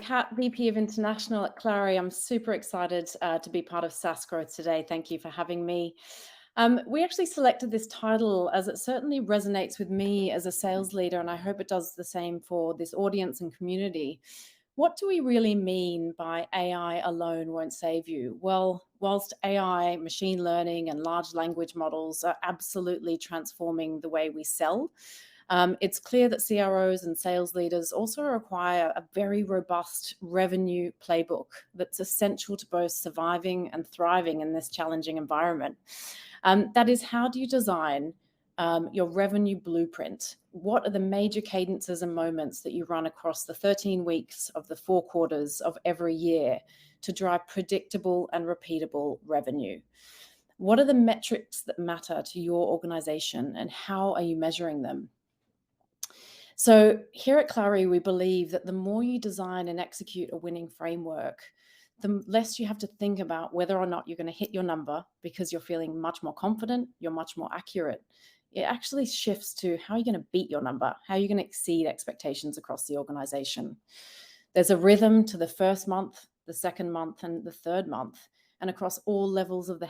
Kat, VP of International at Clari. I'm super excited to be part of SaaS Growth today. Thank you for having me. We actually selected this title as it certainly resonates with me as a sales leader, and I hope it does the same for this audience and community. What do we really mean by AI alone won't save you? Well, whilst AI, machine learning, and large language models are absolutely transforming the way we sell, it's clear that CROs and sales leaders also require a very robust revenue playbook that's essential to both surviving and thriving in this challenging environment. That is, how do you design your revenue blueprint? What are the major cadences and moments that you run across the 13 weeks of the 4 quarters of every year to drive predictable and repeatable revenue? What are the metrics that matter to your organization, and how are you measuring them? So here at Clari, we believe that the more you design and execute a winning framework, the less you have to think about whether or not you're going to hit your number, because you're feeling much more confident, you're much more accurate. It actually shifts to how you're going to beat your number, how you're going to exceed expectations across the organization. There's a rhythm to the first month, the second month, and the third month. And across all levels of the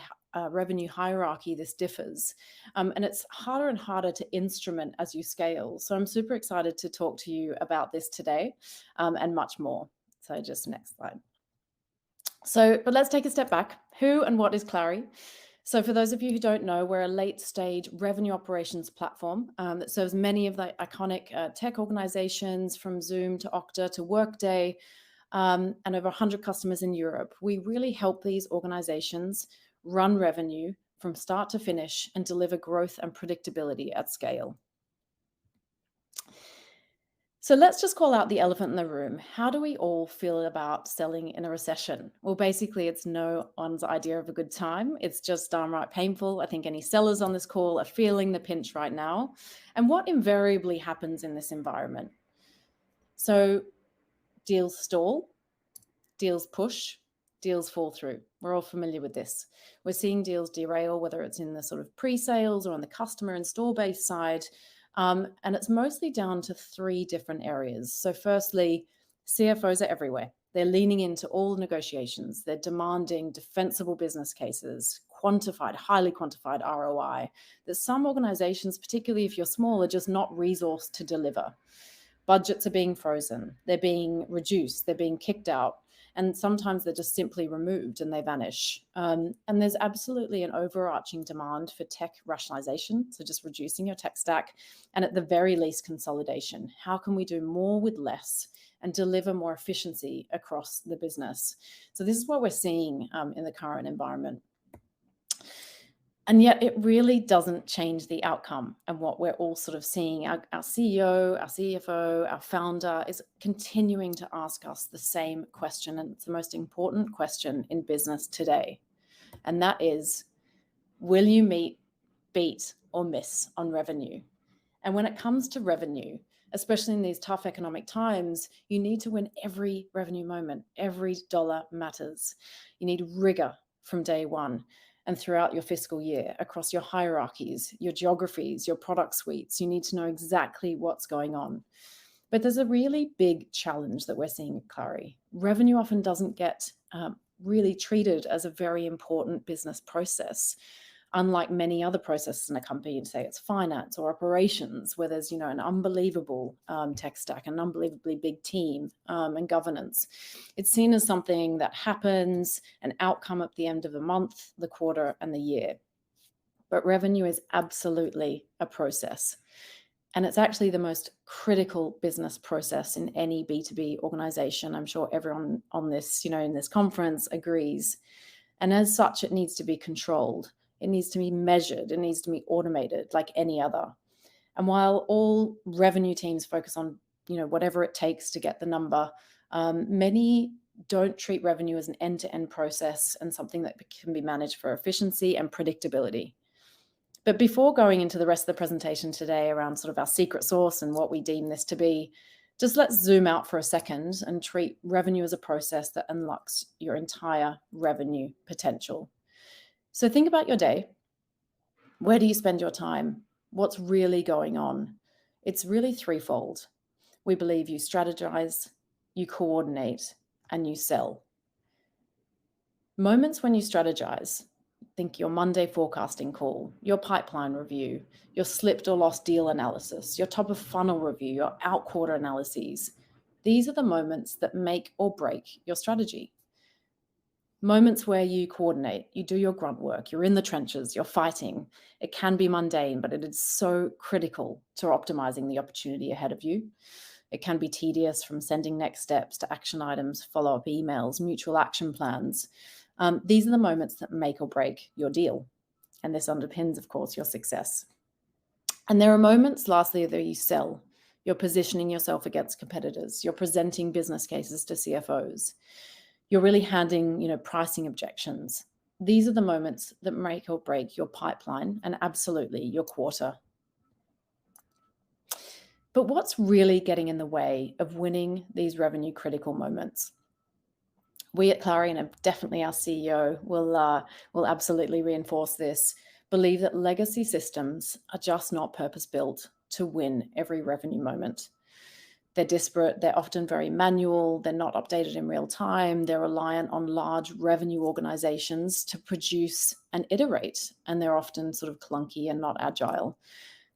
revenue hierarchy, this differs. And it's harder and harder to instrument as you scale. So I'm super excited to talk to you about this today and much more. So just next slide. But let's take a step back. Who and what is Clari? So for those of you who don't know, we're a late-stage revenue operations platform that serves many of the iconic tech organizations, from Zoom to Okta to Workday, and over 100 customers in Europe. We really help these organizations run revenue from start to finish and deliver growth and predictability at scale. So let's just call out the elephant in the room. How do we all feel about selling in a recession? Well, basically, it's no one's idea of a good time. It's just downright painful. I think any sellers on this call are feeling the pinch right now. And what invariably happens in this environment? So deals stall, deals push, deals fall through. We're all familiar with this. We're seeing deals derail, whether it's in the sort of pre-sales or on the customer install base side. And it's mostly down to 3 different areas. So firstly, CFOs are everywhere. They're leaning into all negotiations. They're demanding defensible business cases, quantified, highly quantified ROI, that some organizations, particularly if you're small, are just not resourced to deliver. Budgets are being frozen. They're being reduced. They're being kicked out. And sometimes they're just simply removed and they vanish. And there's absolutely an overarching demand for tech rationalization, so just reducing your tech stack, and at the very least, consolidation. How can we do more with less and deliver more efficiency across the business? So this is what we're seeing in the current environment. And yet it really doesn't change the outcome. And what we're all sort of seeing, our CEO, our CFO, our founder is continuing to ask us the same question. And it's the most important question in business today. And that is, will you meet, beat, or miss on revenue? And when it comes to revenue, especially in these tough economic times, you need to win every revenue moment. Every dollar matters. You need rigor from day one and throughout your fiscal year, across your hierarchies, your geographies, your product suites. You need to know exactly what's going on. But there's a really big challenge that we're seeing at Clari. Revenue often doesn't get really treated as a very important business process, unlike many other processes in a company, say it's finance or operations, where there's an unbelievable tech stack, an unbelievably big team and governance. It's seen as something that happens, an outcome at the end of the month, the quarter, and the year. But revenue is absolutely a process. And it's actually the most critical business process in any B2B organization. I'm sure everyone on this, in this conference agrees. And as such, it needs to be controlled. It needs to be measured. It needs to be automated like any other. And while all revenue teams focus on, whatever it takes to get the number, many don't treat revenue as an end-to-end process and something that can be managed for efficiency and predictability. But before going into the rest of the presentation today around sort of our secret sauce and what we deem this to be, just let's zoom out for a second and treat revenue as a process that unlocks your entire revenue potential. So think about your day. Where do you spend your time? What's really going on? It's really threefold. We believe you strategize, you coordinate, and you sell. Moments when you strategize, think your Monday forecasting call, your pipeline review, your slipped or lost deal analysis, your top of funnel review, your out quarter analyses. These are the moments that make or break your strategy. Moments where you coordinate, you do your grunt work, you're in the trenches, you're fighting. It can be mundane, but it is so critical to optimizing the opportunity ahead of you. It can be tedious, from sending next steps to action items, follow-up emails, mutual action plans. These are the moments that make or break your deal. And this underpins, of course, your success. And there are moments, lastly, that you sell. You're positioning yourself against competitors. You're presenting business cases to CFOs. You're really handing, pricing objections. These are the moments that make or break your pipeline and absolutely your quarter. But what's really getting in the way of winning these revenue critical moments? We at Clari, and definitely our CEO will absolutely reinforce this, believe that legacy systems are just not purpose-built to win every revenue moment. They're disparate, they're often very manual, they're not updated in real time, they're reliant on large revenue organizations to produce and iterate, and they're often sort of clunky and not agile.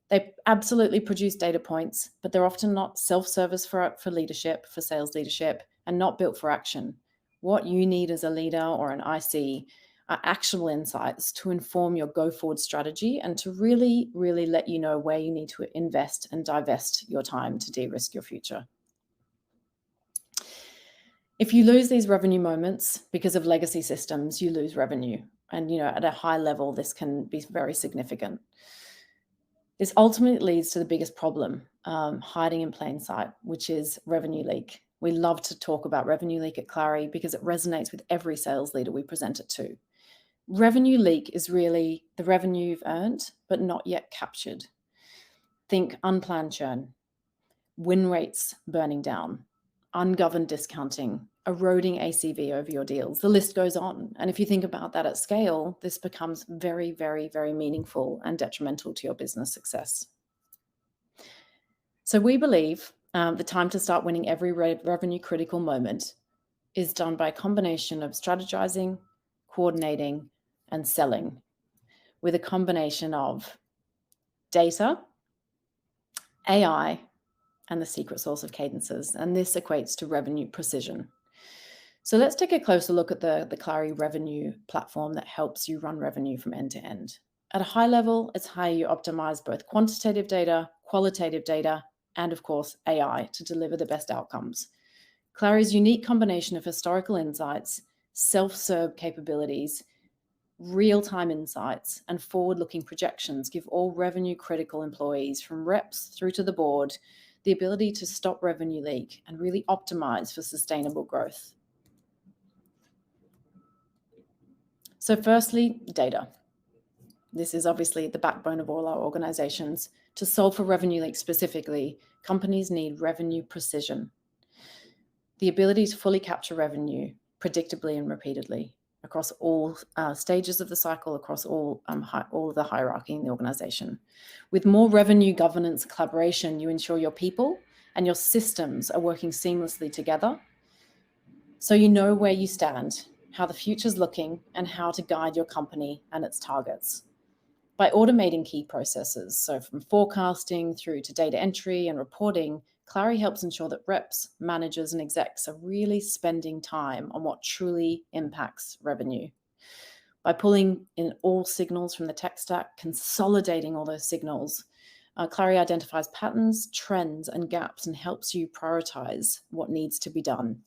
They absolutely produce data points, but they're often not self-service for leadership, for sales leadership, and not built for action. What you need as a leader or an IC are actionable insights to inform your go-forward strategy and to really, really let you know where you need to invest and divest your time to de-risk your future. If you lose these revenue moments because of legacy systems, you lose revenue. And, at a high level, this can be very significant. This ultimately leads to the biggest problem, hiding in plain sight, which is revenue leak. We love to talk about revenue leak at Clari because it resonates with every sales leader we present it to. Revenue leak is really the revenue you've earned, but not yet captured. Think unplanned churn, win rates burning down, ungoverned discounting, eroding ACV over your deals. The list goes on. And if you think about that at scale, this becomes very, very, very meaningful and detrimental to your business success. So we believe the time to start winning every revenue critical moment is done by a combination of strategizing, coordinating, and selling, with a combination of data, AI, and the secret sauce of cadences. And this equates to revenue precision. So let's take a closer look at the Clari revenue platform that helps you run revenue from end to end. At a high level, it's how you optimize both quantitative data, qualitative data, and of course, AI to deliver the best outcomes. Clari's unique combination of historical insights, self-serve capabilities, real-time insights, and forward-looking projections give all revenue-critical employees, from reps through to the board, the ability to stop revenue leak and really optimize for sustainable growth. So firstly, data. This is obviously the backbone of all our organizations. To solve for revenue leak specifically, companies need revenue precision. The ability to fully capture revenue predictably and repeatedly across all stages of the cycle, across all of the hierarchy in the organization. With more revenue governance collaboration, you ensure your people and your systems are working seamlessly together, so you know where you stand, how the future's looking, and how to guide your company and its targets. By automating key processes, so from forecasting through to data entry and reporting, Clari helps ensure that reps, managers, and execs are really spending time on what truly impacts revenue. By pulling in all signals from the tech stack, consolidating all those signals, Clari identifies patterns, trends, and gaps and helps you prioritize what needs to be done.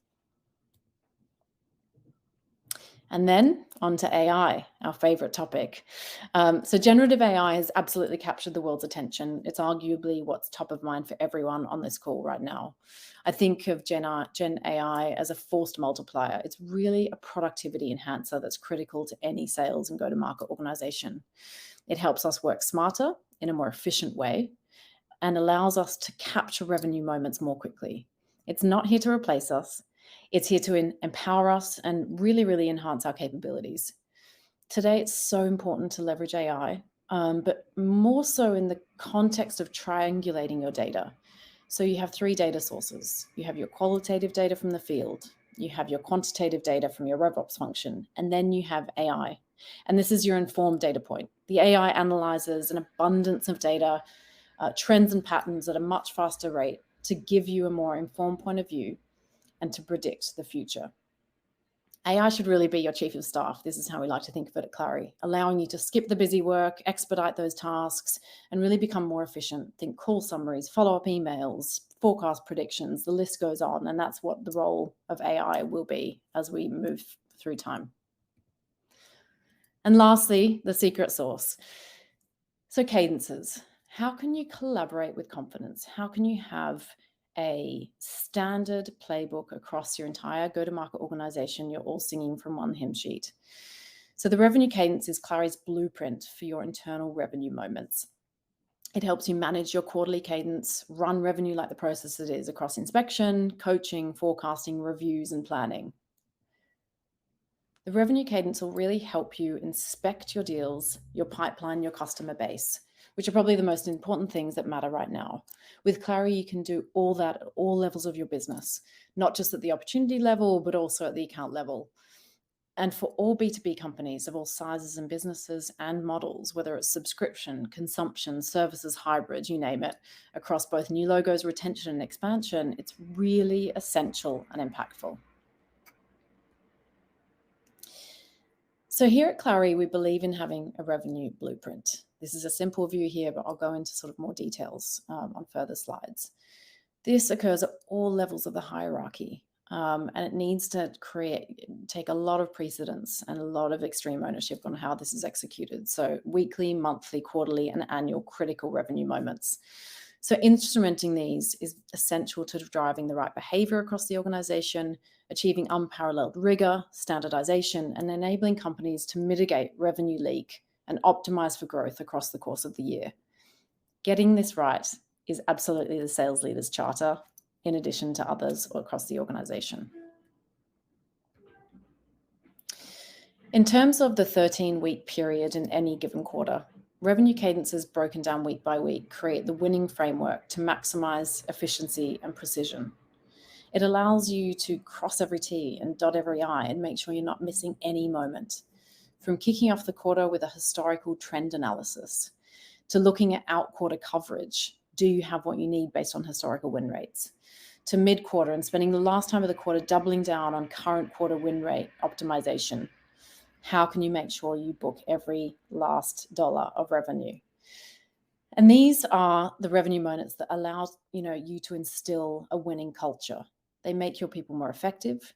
And then on to AI, our favorite topic. So generative AI has absolutely captured the world's attention. It's arguably what's top of mind for everyone on this call right now. I think of Gen AI as a forced multiplier. It's really a productivity enhancer that's critical to any sales and go-to-market organization. It helps us work smarter in a more efficient way and allows us to capture revenue moments more quickly. It's not here to replace us. It's here to empower us and really, really enhance our capabilities. Today, it's so important to leverage AI, but more so in the context of triangulating your data. So you have three data sources. You have your qualitative data from the field, you have your quantitative data from your RevOps function, and then you have AI. And this is your informed data point. The AI analyzes an abundance of data, trends and patterns at a much faster rate to give you a more informed point of view and to predict the future. AI should really be your chief of staff. This is how we like to think of it at Clari, allowing you to skip the busy work, expedite those tasks, and really become more efficient. Think call summaries, follow-up emails, forecast predictions, the list goes on. And that's what the role of AI will be as we move through time. And lastly, the secret sauce. So cadences. How can you collaborate with confidence? How can you have a standard playbook across your entire go-to-market organization? You're all singing from one hymn sheet. So the revenue cadence is Clari's blueprint for your internal revenue moments. It helps you manage your quarterly cadence, run revenue like the process it is across inspection, coaching, forecasting, reviews, and planning. The revenue cadence will really help you inspect your deals, your pipeline, your customer base, which are probably the most important things that matter right now. With Clari, you can do all that at all levels of your business, not just at the opportunity level, but also at the account level. And for all B2B companies of all sizes and businesses and models, whether it's subscription, consumption, services, hybrid, you name it, across both new logos, retention, and expansion, it's really essential and impactful. So here at Clari, we believe in having a revenue blueprint. This is a simple view here, but I'll go into sort of more details on further slides. This occurs at all levels of the hierarchy, and it needs to take a lot of precedence and a lot of extreme ownership on how this is executed. So weekly, monthly, quarterly, and annual critical revenue moments. So instrumenting these is essential to driving the right behavior across the organization, achieving unparalleled rigor, standardization, and enabling companies to mitigate revenue leak and optimize for growth across the course of the year. Getting this right is absolutely the sales leader's charter, in addition to others across the organization. In terms of the 13-week period in any given quarter, revenue cadences broken down week by week create the winning framework to maximize efficiency and precision. It allows you to cross every T and dot every I and make sure you're not missing any moment. From kicking off the quarter with a historical trend analysis to looking at out-quarter coverage, do you have what you need based on historical win rates? To mid-quarter and spending the last time of the quarter doubling down on current quarter win rate optimization. How can you make sure you book every last dollar of revenue? And these are the revenue moments that allow you to instill a winning culture. They make your people more effective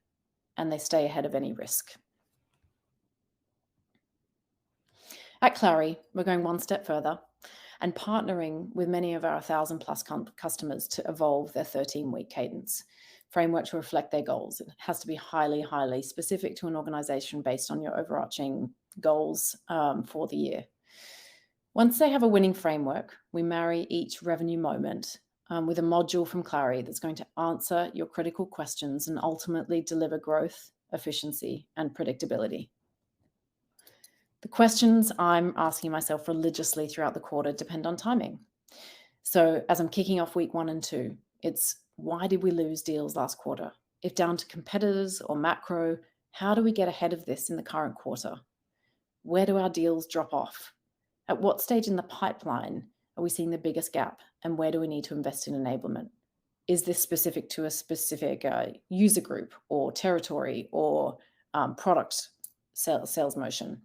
and they stay ahead of any risk. At Clari, we're going one step further and partnering with many of our 1,000+ customers to evolve their 13-week cadence framework to reflect their goals. It has to be highly, highly specific to an organization based on your overarching goals for the year. Once they have a winning framework, we marry each revenue moment with a module from Clari that's going to answer your critical questions and ultimately deliver growth, efficiency, and predictability. The questions I'm asking myself religiously throughout the quarter depend on timing. So as I'm kicking off week 1 and 2, it's why did we lose deals last quarter? If down to competitors or macro, how do we get ahead of this in the current quarter? Where do our deals drop off? At what stage in the pipeline are we seeing the biggest gap? And where do we need to invest in enablement? Is this specific to a specific user group or territory or product sales motion?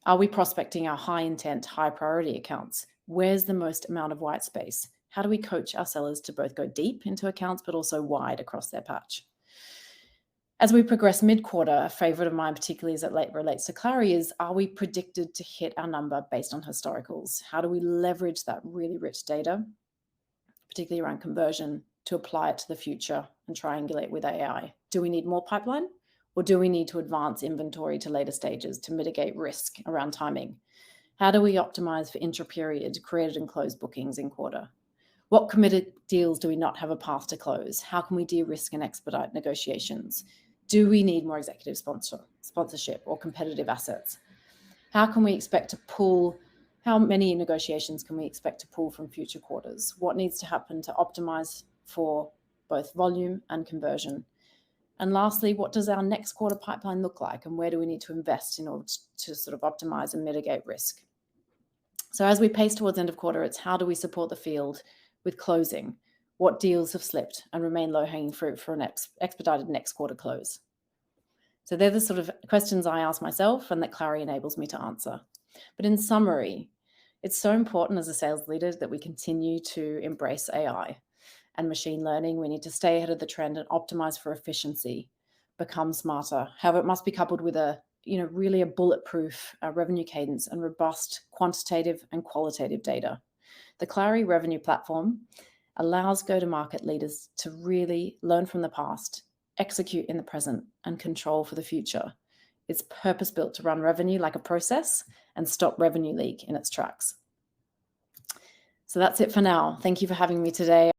Are we prospecting our high intent, high priority accounts? Where's the most amount of white space? How do we coach our sellers to both go deep into accounts, but also wide across their patch? As we progress mid-quarter, a favorite of mine, particularly as it relates to Clari, is are we predicted to hit our number based on historicals? How do we leverage that really rich data, particularly around conversion, to apply it to the future and triangulate with AI? Do we need more pipeline? Or do we need to advance inventory to later stages to mitigate risk around timing? How do we optimize for intra-period created and closed bookings in quarter? What committed deals do we not have a path to close? How can we de-risk and expedite negotiations? Do we need more executive sponsorship or competitive assets? How many negotiations can we expect to pull from future quarters? What needs to happen to optimize for both volume and conversion? And lastly, what does our next quarter pipeline look like, and where do we need to invest in order to sort of optimize and mitigate risk? So as we pace towards end of quarter, it's how do we support the field with closing? What deals have slipped and remain low-hanging fruit for an expedited next quarter close? So they're the sort of questions I ask myself and that Clari enables me to answer. But in summary, it's so important as a sales leader that we continue to embrace AI and machine learning. We need to stay ahead of the trend and optimize for efficiency, become smarter. However, it must be coupled with really a bulletproof revenue cadence and robust quantitative and qualitative data. The Clari revenue platform allows go-to-market leaders to really learn from the past, execute in the present, and control for the future. It's purpose-built to run revenue like a process and stop revenue leak in its tracks. So that's it for now. Thank you for having me today.